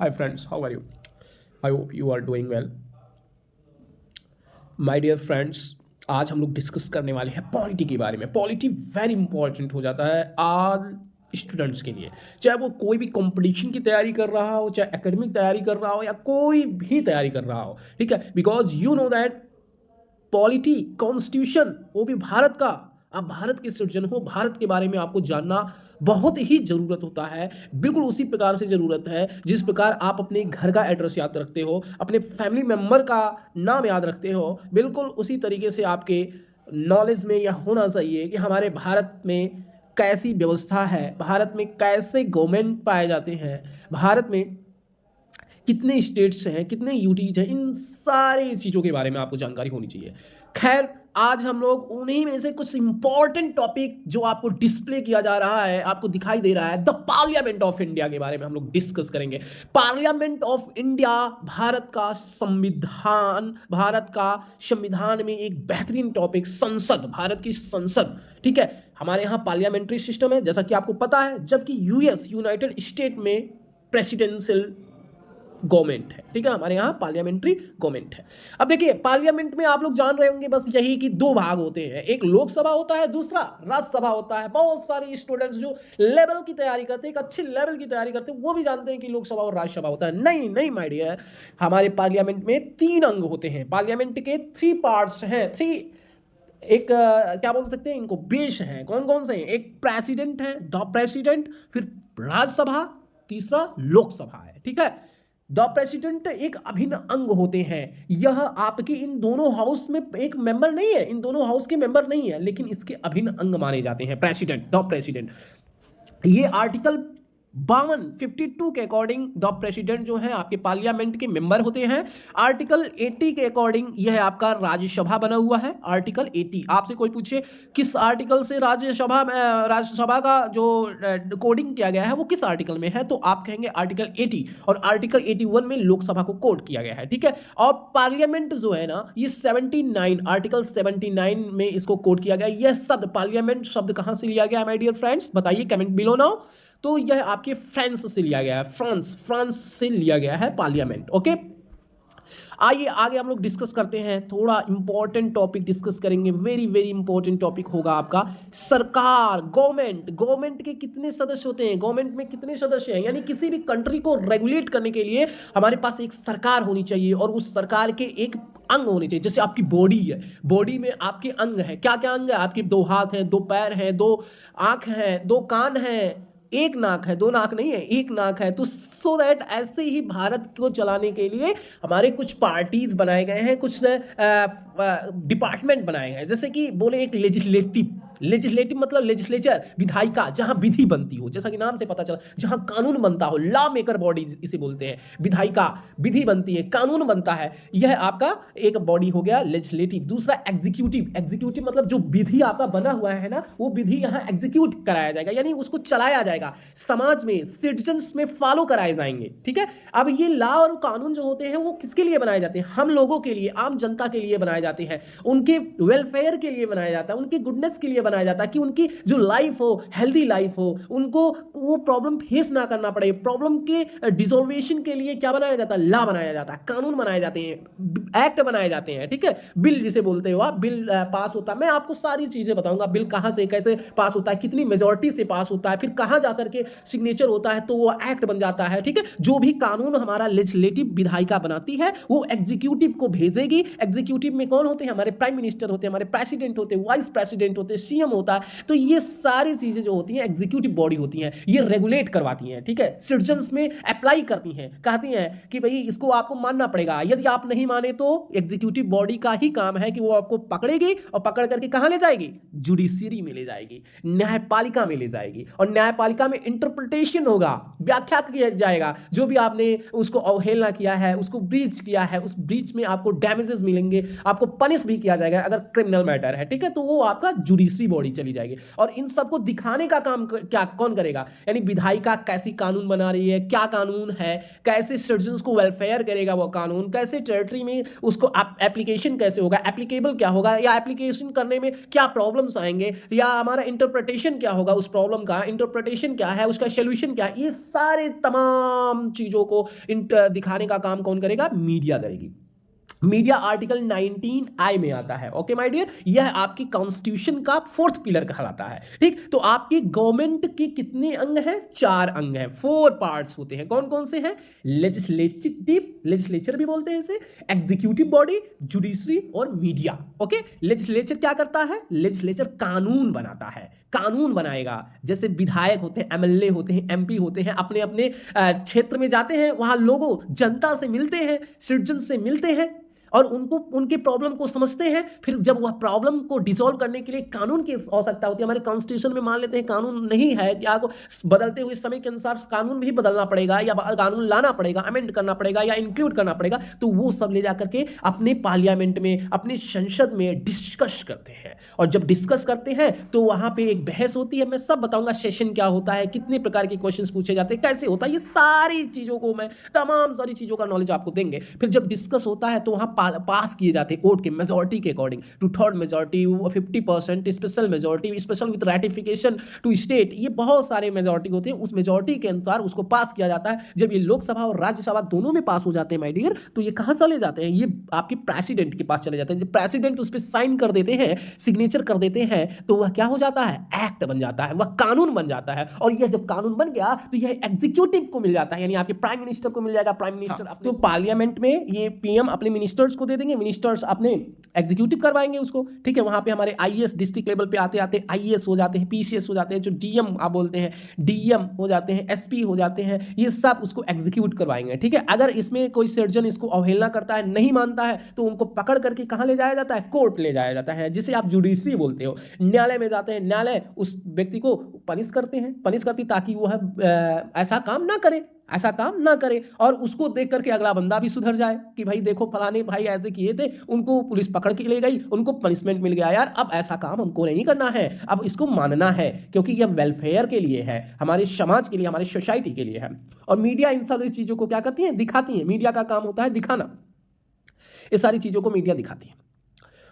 Hi friends, how are you? I hope you are doing well. My dear friends, आज हम लोग discuss करने वाले हैं पॉलिटी के बारे में। पॉलिटी वेरी इंपॉर्टेंट हो जाता है ऑल स्टूडेंट्स के लिए, चाहे वो कोई भी कंपटीशन की तैयारी कर रहा हो, चाहे एकेडमिक तैयारी कर रहा हो या कोई भी तैयारी कर रहा हो, ठीक है। Because you know that polity constitution वो भी भारत का, आप भारत के सिटीजन हो, भारत के बारे में आपको जानना बहुत ही ज़रूरत होता है। बिल्कुल उसी प्रकार से ज़रूरत है जिस प्रकार आप अपने घर का एड्रेस याद रखते हो, अपने फैमिली मेम्बर का नाम याद रखते हो, बिल्कुल उसी तरीके से आपके नॉलेज में यह होना चाहिए कि हमारे भारत में कैसी व्यवस्था है, भारत में कैसे गवर्नमेंट पाए जाते हैं, भारत में कितने स्टेट्स हैं, कितने यूटीज हैं, इन सारी चीज़ों के बारे में आपको जानकारी होनी चाहिए। खैर, आज हम लोग उन्हीं में से कुछ इंपॉर्टेंट टॉपिक जो आपको डिस्प्ले किया जा रहा है, आपको दिखाई दे रहा है, द पार्लियामेंट ऑफ इंडिया के बारे में हम लोग डिस्कस करेंगे। पार्लियामेंट ऑफ इंडिया भारत का संविधान, भारत का संविधान में एक बेहतरीन टॉपिक, संसद, भारत की संसद, ठीक है। हमारे यहाँ पार्लियामेंट्री सिस्टम है जैसा कि आपको पता है, जबकि यूएस यूनाइटेड स्टेट में प्रेसिडेंशियल गवर्नमेंट है, ठीक है। हमारे यहाँ पार्लियामेंट्री गवर्नमेंट है। अब देखिए, पार्लियामेंट में आप लोग जान रहे होंगे बस यही कि दो भाग होते हैं, एक लोकसभा होता है, दूसरा राज्यसभा होता है। बहुत सारे स्टूडेंट्स जो लेवल की तैयारी करते हैं, एक अच्छे लेवल की तैयारी करते हैं, वो भी जानते हैं कि लोकसभा और राज्यसभा होता है। नहीं नहीं माय डियर, हमारे पार्लियामेंट में 3 अंग होते हैं। पार्लियामेंट के 3 पार्ट्स हैं, 3 एक क्या बोल सकते हैं इनको, बेस हैं। कौन कौन से हैं? एक प्रेसिडेंट है, द प्रेसिडेंट, फिर राज्यसभा, तीसरा लोकसभा है, ठीक है। द प्रेसिडेंट एक अभिन्न अंग होते हैं। यह आपके इन दोनों हाउस में एक मेंबर नहीं है, इन दोनों हाउस के मेंबर नहीं है, लेकिन इसके अभिन्न अंग माने जाते हैं प्रेसिडेंट, द प्रेसिडेंट। ये आर्टिकल 52 के अकॉर्डिंग द प्रेसिडेंट जो है आपके पार्लियामेंट के मेंबर होते हैं। आर्टिकल 80 के अकॉर्डिंग यह आपका राज्यसभा बना हुआ है। आर्टिकल 80, आपसे कोई पूछे किस आर्टिकल से राज्यसभा का जो कोडिंग किया गया है वो किस आर्टिकल में है, तो आप कहेंगे आर्टिकल 80, और आर्टिकल 81 में लोकसभा को कोड किया गया है, ठीक है। और पार्लियामेंट जो है ना, ये 79, आर्टिकल 79 में इसको कोड किया गया। यह शब्द पार्लियामेंट शब्द कहां से लिया गया है माय डियर फ्रेंड्स, बताइए कमेंट बिलो नाउ। तो यह आपके फ्रांस से लिया गया है, फ्रांस से लिया गया है पार्लियामेंट, ओके। आइए आगे हम लोग डिस्कस करते हैं, थोड़ा इंपॉर्टेंट टॉपिक डिस्कस करेंगे। वेरी वेरी इंपॉर्टेंट टॉपिक होगा आपका सरकार, गवर्नमेंट के कितने सदस्य होते हैं, गवर्नमेंट में कितने सदस्य हैं। यानी किसी भी कंट्री को रेगुलेट करने के लिए हमारे पास एक सरकार होनी चाहिए, और उस सरकार के एक अंग होने चाहिए। जैसे आपकी बॉडी है, बॉडी में आपके अंग हैं, क्या क्या अंग है आपके? 2 हाथ हैं, 2 पैर हैं, 2 आंख हैं, 2 कान हैं, 1 नाक है, 2 नाक नहीं है, 1 नाक है। तो सो दैट ऐसे ही भारत को चलाने के लिए हमारे कुछ पार्टीज बनाए गए हैं, कुछ डिपार्टमेंट बनाए गए हैं। जैसे कि बोले एक लेजिस्लेटिव मतलब लेजिस्लेचर, विधायिका, जहां विधि बनती हो, जैसा कि नाम से पता चला, जहां कानून बनता हो, लॉ मेकर बॉडी इसे बोलते हैं। विधायिका, विधि बनती है, कानून बनता है, यह आपका एक बॉडी हो गया लेजिस्लेटिव। दूसरा एग्जीक्यूटिव मतलब जो विधि आपका बना हुआ है ना, वो विधि यहां एग्जीक्यूट कराया जाएगा, यानी उसको चलाया जाएगा, समाज में, सिटीजन्स में फॉलो कराए जाएंगे, ठीक है। अब ये लॉ और कानून जो होते हैं वो किसके लिए बनाए जाते हैं? हम लोगों के लिए, आम जनता के लिए बनाए जाते हैं, उनके वेलफेयर के लिए बनाया जाता है, उनकी गुडनेस के लिए बनाया जाता है, कि उनकी जो लाइफ हो, हेल्दी लाइफ हो, उनको वो प्रॉब्लम फेस ना करना पड़े। प्रॉब्लम के डिसोल्वेशन के लिए क्या बनाया जाता है? लॉ बनाया जाता है, कानून बनाए जाते हैं, एक्ट बनाए जाते हैं, ठीक है। बिल जिसे बोलते हो आप, बिल पास होता है। मैं आपको सारी चीजें बताऊंगा, बिल कहां से कैसे पास होता है, कितनी मेजोरिटी से पास होता है, फिर कहां जाकर के सिग्नेचर होता है तो वो एक्ट बन जाता है, ठीक है। जो भी कानून हमारा लेजिस्लेटिव विधायिका बनाती है वो एग्जीक्यूटिव को भेजेगी। एग्जीक्यूटिव में कौन होते हैं? हमारे प्राइम मिनिस्टर होते हैं, हमारे प्रेसिडेंट होते हैं, वाइस प्रेसिडेंट होते हैं, सीएम होता है। तो ये सारी चीजें जो होती हैं एग्जीक्यूटिव बॉडी होती हैं, ये रेगुलेट करवाती हैं, ठीक है। सिटीजंस में अप्लाई करती हैं, कहती हैं कि भाई इसको आपको मानना पड़ेगा। यदि आप नहीं माने तो एग्जीक्यूटिव बॉडी का ही काम है कि वो आपको पकड़ेगी, और पकड़ करके कहां ले जाएगी? जुडिशरी में ले जाएगी, न्यायपालिका में ले जाएगी, और न्यायपालिका में इंटरप्रिटेशन होगा, व्याख्या किया जाएगा। जो भी आपने उसको अवहेलना किया है, उसको ब्रीच किया है, उस ब्रीच में आपको डैमेजेस मिलेंगे, आपको पनिश भी किया जाएगा अगर क्रिमिनल मैटर है, ठीक है। तो वो आपका जुडिशरी जुडिशरी बॉडी चली जाएगी। और इन सबको दिखाने का काम क्या कौन करेगा, यानी विधायिका कैसी कानून बना रही है, क्या कानून है, कैसे सिटीजन्स को वेलफेयर करेगा वो कानून, कैसे टेरिटरी में उसको एप्लीकेशन कैसे होगा, एप्लीकेबल क्या होगा, या एप्लीकेशन करने में क्या प्रॉब्लम्स आएंगे, या हमारा इंटरप्रिटेशन क्या होगा उस प्रॉब्लम का, इंटरप्रिटेशन क्या है, उसका सोल्यूशन क्या है, ये सारे तमाम चीजों को दिखाने का काम कौन करेगा, मीडिया करेगी। मीडिया आर्टिकल 19I में आता है। ओके माय डियर, यह आपकी कॉन्स्टिट्यूशन का 4th पिलर कहलाता है। ठीक, तो आपकी गवर्नमेंट के कितने अंग हैं, 4 अंग हैं, 4 पार्ट्स होते हैं। कौन कौन से हैं, लेजिस्लेचर भी बोलते हैं इसे, एग्जीक्यूटिव बॉडी, जुडिशरी और मीडिया। ओके, लेजिस्लेचर क्या करता है, लेजिस्लेचर कानून बनाता है, कानून बनाएगा। जैसे विधायक होते हैं, एमएलए होते हैं, एमपी होते हैं, अपने अपने क्षेत्र में जाते हैं, वहां लोगों जनता से मिलते हैं, सिटीजन से मिलते हैं और उनको उनके प्रॉब्लम को समझते हैं। फिर जब वह प्रॉब्लम को डिसॉल्व करने के लिए कानून की आवश्यकता होती है, हमारे कॉन्स्टिट्यूशन में मान लेते हैं कानून नहीं है, क्या को बदलते हुए समय के अनुसार कानून भी बदलना पड़ेगा, या कानून लाना पड़ेगा, अमेंड करना पड़ेगा, या इंक्लूड करना पड़ेगा, तो वो सब ले जाकर के अपने पार्लियामेंट में, अपने संसद में डिस्कस करते हैं। और जब डिस्कस करते हैं तो वहां पे एक बहस होती है, मैं सब बताऊंगा सेशन क्या होता है, कितने प्रकार के क्वेश्चंस पूछे जाते हैं, कैसे होता है, ये सारी चीजों को मैं तमाम सारी चीजों का नॉलेज आपको देंगे। फिर जब डिस्कस होता है तो वहां पास किए जाते हैं वोट के मेजॉरिटी के according, 2/3 majority, 50%, special majority, special with ratification to state, ये बहुत सारे मेजॉरिटी होते हैं। उस मेजॉरिटी के अनुसार उसको पास किया जाता है। जब ये लोकसभा और राज्यसभा दोनों में पास हो जाते हैं माय डियर, तो ये कहां चले जाते हैं, ये आपके प्रेसिडेंट के पास चले जाते हैं। जब प्रेसिडेंट उस पर साइन कर देते हैं, सिग्नेचर कर देते हैं, तो वह क्या हो जाता है, एक्ट बन जाता है, वह कानून बन जाता है। और यह जब कानून बन गया तो यह एग्जीक्यूटिव को मिल जाता है, यानी आपके प्राइम मिनिस्टर को मिल जाएगा। प्राइम मिनिस्टर तो पार्लियामेंट में ये पीएम अपने मिनिस्टर्स को दे देंगे, मिनिस्टर्स अपने एग्जीक्यूटिव करवाएंगे उसको। ठीक है, वहां पे हमारे आईएएस डिस्ट्रिक्ट लेवल पे आते आते आईएएस हो जाते हैं, पीसीएस हो जाते हैं, जो डीएम आप बोलते हैं, डीएम हो जाते हैं, एसपी हो जाते हैं, ये सब उसको एग्जीक्यूट करवाएंगे। ठीक है, अगर इसमें कोई सर्जन इसको अवहेलना करता है, नहीं मानता है, तो उनको पकड़ करके कहां ले जाया जाता है, कोर्ट ले जाया जाता है, जिसे आप जुडिशरी बोलते हो। न्यायालय में जाते हैं, न्यायालय उस व्यक्ति को पनिश करती ताकि वह ऐसा काम ना करे और उसको देख करके अगला बंदा भी सुधर जाए कि भाई देखो फलाने भाई ऐसे किए थे, उनको पुलिस पकड़ के ले गई, उनको पनिशमेंट मिल गया, यार अब ऐसा काम हमको नहीं करना है, अब इसको मानना है, क्योंकि यह वेलफेयर के लिए है, हमारे समाज के लिए, हमारे सोसाइटी के लिए है। और मीडिया इन सारी चीजों को क्या करती है, दिखाती है। मीडिया का काम होता है दिखाना, ये सारी चीजों को मीडिया दिखाती है।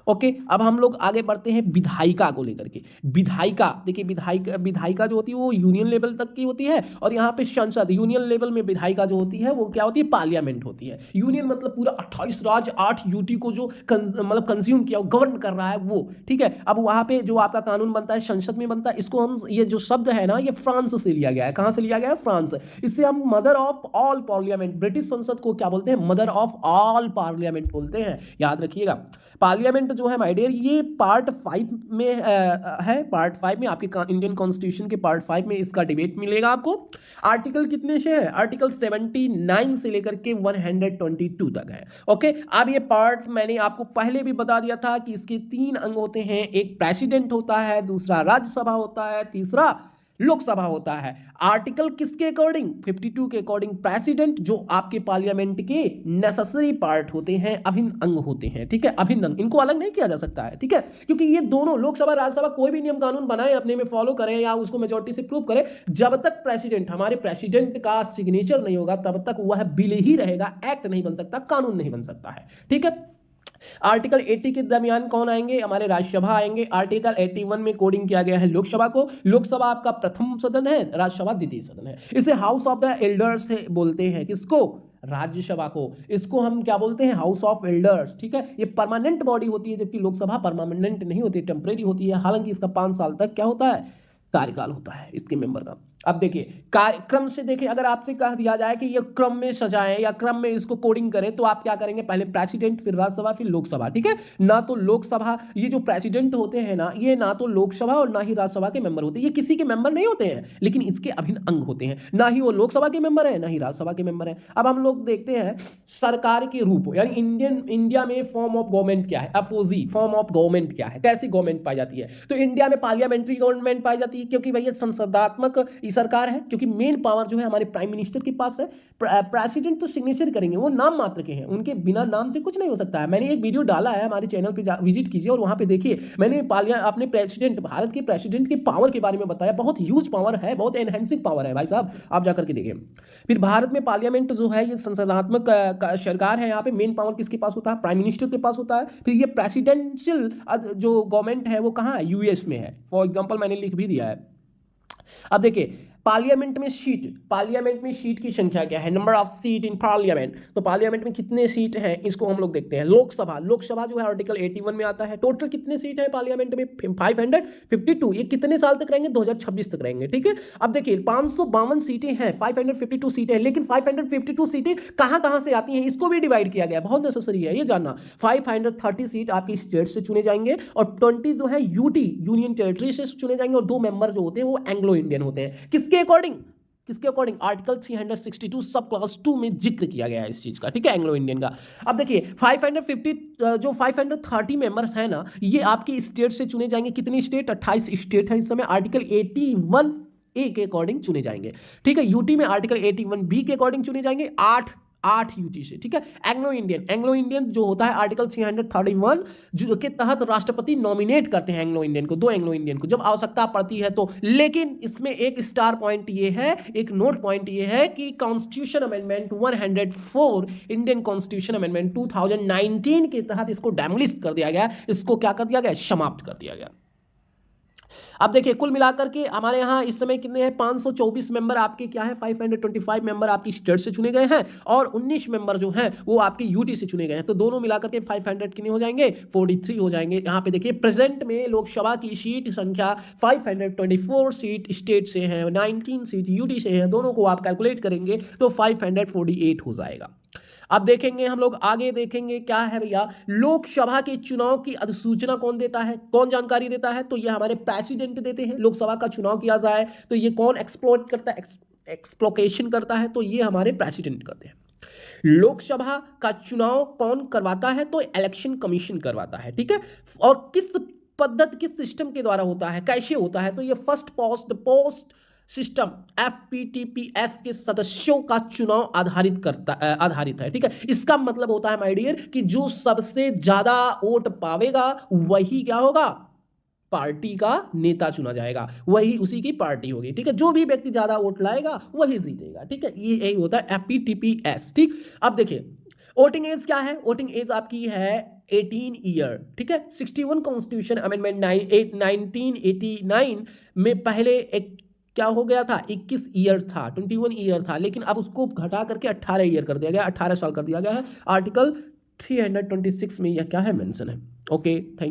ओके, अब हम लोग आगे बढ़ते हैं विधायिका को लेकर के। विधायिका देखिए, विधायिका जो होती है वो यूनियन लेवल तक की होती है, और यहाँ पे संसद, यूनियन लेवल में विधायिका जो होती है वो क्या होती है, पार्लियामेंट होती है। यूनियन मतलब पूरा 28 राज्य 8 यूटी को जो मतलब कंज्यूम किया, गवर्न कर रहा है वो। ठीक है, अब वहाँ पे जो आपका कानून बनता है संसद में बनता है। इसको हम, ये जो शब्द है ना, ये फ्रांस से लिया गया है। कहाँ से लिया गया है, फ्रांस। इससे हम mother of all parliament, British संसद को क्या बोलते हैं, मदर ऑफ ऑल पार्लियामेंट बोलते हैं, याद रखिएगा। पार्लियामेंट जो है माय डियर, ये पार्ट 5 में है। पार्ट 5 में आपके इंडियन कॉन्स्टिट्यूशन के पार्ट 5 में इसका डिबेट मिलेगा आपको। आर्टिकल कितने से है, आर्टिकल 79 से लेकर के 122 तक है। ओके, अब ये पार्ट मैंने आपको पहले भी बता दिया था कि इसके 3 अंग होते हैं, एक प्रेसिडेंट होता है, दूसरा राज्यसभा होता है, तीसरा लोकसभा होता है। आर्टिकल किसके अकॉर्डिंग, 52 के अकॉर्डिंग प्रेसिडेंट, जो आपके पार्लियामेंट के नेसेसरी पार्ट होते हैं, अभिन्न अंग होते हैं। ठीक है, अभिन्न अंग, इनको अलग नहीं किया जा सकता है। ठीक है, क्योंकि ये दोनों, लोकसभा राज्यसभा, कोई भी नियम कानून बनाए अपने में फॉलो करें या उसको मेजोरिटी से प्रूव करें, जब तक प्रेसिडेंट, हमारे प्रेसिडेंट का सिग्नेचर नहीं होगा तब तक वह बिल ही रहेगा, एक्ट नहीं बन सकता, कानून नहीं बन सकता है। ठीक है, आर्टिकल 80 के दरमियान कौन आएंगे, हमारे राज्यसभा आएंगे। आर्टिकल 81 में कोडिंग किया गया है लोकसभा को। लोकसभा आपका प्रथम सदन है, राज्यसभा द्वितीय सदन है। इसे हाउस ऑफ द एल्डर्स बोलते हैं, किसको, राज्यसभा को। इसको हम क्या बोलते हैं, हाउस ऑफ एल्डर्स। ठीक है, ये परमानेंट बॉडी होती है, जबकि लोकसभा परमानेंट नहीं होती, टेम्परेरी होती है। हालांकि इसका 5 साल तक क्या होता है, कार्यकाल होता है इसके मेंबर का। अब देखिए कार्यक्रम से, देखिए अगर आपसे कह दिया जाए कि ये क्रम में सजाएं या क्रम में इसको कोडिंग करें, तो आप क्या करेंगे, पहले प्रेसिडेंट, फिर राज्यसभा, फिर लोकसभा। ठीक है, ना तो लोकसभा, ये जो प्रेसिडेंट होते हैं ना, ये ना तो लोकसभा और ना ही राज्यसभा के मेंबर होते हैं, ये किसी के मेंबर नहीं होते हैं, लेकिन इसके अभिन्न अंग होते हैं। ना ही वो लोकसभा के मेंबर है, ना ही राज्यसभा के मेंबर है। अब हम लोग देखते हैं सरकार के रूप, यानी इंडिया में फॉर्म ऑफ गवर्नमेंट क्या है, एफओजी, फॉर्म ऑफ गवर्नमेंट क्या है, कैसी गवर्नमेंट पाई जाती है। तो इंडिया में पार्लियामेंट्री गवर्नमेंट पाई जाती है, क्योंकि भैया संसदात्मक सरकार है, क्योंकि मेन पावर जो है हमारे प्राइम मिनिस्टर के पास है। प्रेसिडेंट तो सिग्नेचर करेंगे, वो नाम मात्र के हैं, उनके बिना नाम से कुछ नहीं हो सकता है। मैंने एक वीडियो डाला है हमारे चैनल पे, विजिट कीजिए और वहां पे देखिए, मैंने अपने प्रेसिडेंट, भारत के प्रेसिडेंट के पावर के बारे में बताया। बहुत ह्यूज पावर है, बहुत एनहेंसिंग पावर है भाई साहब, आप जाकर के देखिए। फिर भारत में पार्लियामेंट जो है ये संसदात्मक सरकार है। यहाँ पे मेन पावर किसके पास होता है? प्राइम मिनिस्टर के पास होता है। फिर ये प्रेसिडेंशियल जो गवर्नमेंट है वो कहाँ है? यूएस में है। फॉर एग्जाम्पल मैंने लिख भी दिया है। अब देखिए पार्लियामेंट में सीट की संख्या क्या है? Number of seat in parliament. तो पार्लियामेंट में कितने सीट हैं इसको हम लोग देखते हैं। लोकसभा जो है आर्टिकल 81 में आता है। टोटल कितने सीट है पार्लियामेंट में? 552। ये कितने साल तक रहेंगे? 2026 तक रहेंगे, ठीक है। अब देखिए 552 सीटें हैं, 552 सीटें, लेकिन 552 सीटें कहां से आती हैं इसको भी डिवाइड किया गया। बहुत नेसेसरी है ये जानना। 530 सीट आपकी स्टेट से चुने जाएंगे और 20 जो है यूटी यूनियन टेरिटरी से चुने जाएंगे और 2 मेंबर जो होते हैं वो एंग्लो इंडियन होते हैं। किसके अकॉर्डिंग? आर्टिकल 362 सब क्लॉज 2 में जिक्र किया गया है इस चीज का, ठीक है, एंग्लो इंडियन का। अब देखिए 530 मेंबर्स हैं ना, ये आपकी स्टेट से चुने जाएंगे। कितनी स्टेट? 28 स्टेट है इस समय। आर्टिकल 81A के अकॉर्डिंग चुने जाएंगे, ठीक है। यूटी में आर्टिकल 81B के अकॉर्डिंग चुने जाएंगे 8 यूटी से, ठीक है। एंग्लो इंडियन जो होता है आर्टिकल 331 जो के तहत राष्ट्रपति नॉमिनेट करते हैं एंग्लो इंडियन को, 2 एंग्लो इंडियन को जब आवश्यकता पड़ती है तो। लेकिन इसमें एक स्टार पॉइंट ये है, एक नोट पॉइंट ये है कि constitution amendment 104, Indian constitution amendment 2019 के तहत इसको डैमोलिश कर दिया गया, इसको क्या कर दिया गया? समाप्त कर दिया गया। अब देखिए कुल मिलाकर के हमारे यहाँ इस समय कितने हैं? 524 मेंबर आपके क्या है? 525 मेंबर आपकी स्टेट से चुने गए हैं और 19 मेंबर जो हैं वो आपके यूटी से चुने गए हैं। तो दोनों मिलाकर के 500 कितने हो जाएंगे? 43 हो जाएंगे। यहाँ पे देखिए प्रेजेंट में लोकसभा की सीट संख्या 524 सीट स्टेट से है, 19 सीट यूटी से है। दोनों को आप कैलकुलेट करेंगे तो 548 हो जाएगा। अब देखेंगे हम लोग आगे देखेंगे क्या है भैया, लोकसभा के चुनाव की अधिसूचना कौन देता है, कौन जानकारी देता है? तो ये हमारे प्रेसिडेंट देते हैं। लोकसभा का चुनाव किया जाए तो ये कौन एक्सप्लोइट करता है, एक्सप्लोकेशन करता है? तो ये हमारे प्रेसिडेंट करते हैं। लोकसभा का चुनाव कौन करवाता है? तो इलेक्शन कमीशन करवाता है, ठीक है। और किस पद्धति, किस सिस्टम के द्वारा होता है, कैसे होता है? तो ये फर्स्ट पोस्ट सिस्टम FPTPS के सदस्यों का चुनाव आधारित है, ठीक है। इसका मतलब होता है माय डियर कि जो सबसे ज्यादा वोट पावेगा वही क्या होगा? पार्टी का नेता चुना जाएगा, वही उसी की पार्टी होगी, ठीक है। जो भी व्यक्ति ज्यादा वोट लाएगा वही जीतेगा, ठीक है। ये यही होता है FPTPS, ठीक। अब देखिए वोटिंग एज क्या है? वोटिंग एज आपकी है 18 ईयर, ठीक है। 61 कॉन्स्टिट्यूशन अमेंडमेंट 1989 में पहले एक क्या हो गया था? 21 ईयर था, 21 ईयर था, लेकिन अब उसको घटा करके 18 ईयर कर दिया गया, 18 साल कर दिया गया है। आर्टिकल 326 में यह क्या है? मेंशन है। Okay, thank